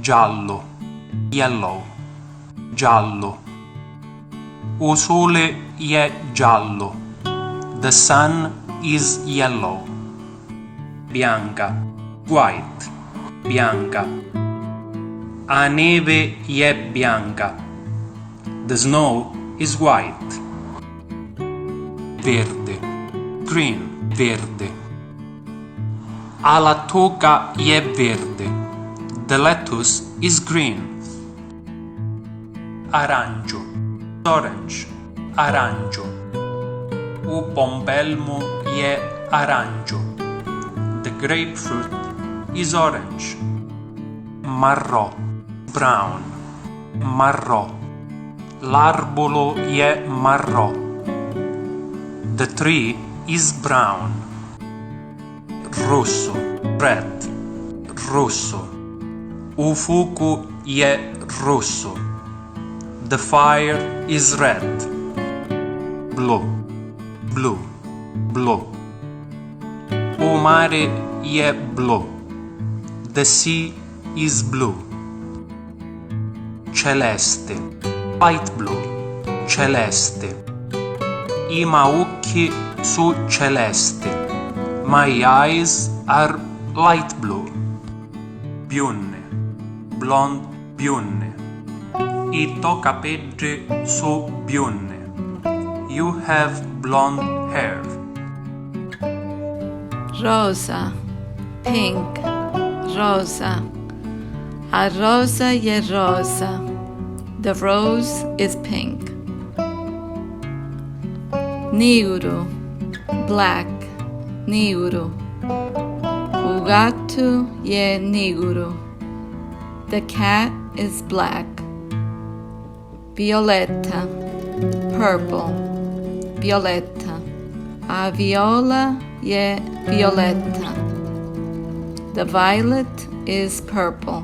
giallo, yellow, giallo. O sole è giallo. The sun is yellow. Bianca, white, bianca. A neve è bianca. The snow is white. Verde, green, verde. A la toca è verde. The lettuce is green. Arancio, orange, arancio. O pompelmo è arancio. The grapefruit is orange. Marrò, brown, marrò. L'arbolo è marrò. The tree is brown. Rosso, red, rosso. O fuoco è rosso. The fire is red. Blu, blu, blu. O mare è blu. The sea is blue. Celeste, light blue, celeste. I occhi su celeste. My eyes are light blue. Bionde, blonde, bionde. I tuoi capelli su bionde. You have blonde hair. Rosa, pink, rosa. A rosa è rosa. The rose is pink. Negro, black, negro. O gato è negro. The cat is black. Violetta, purple, violetta. A viola è violetta. The violet is purple.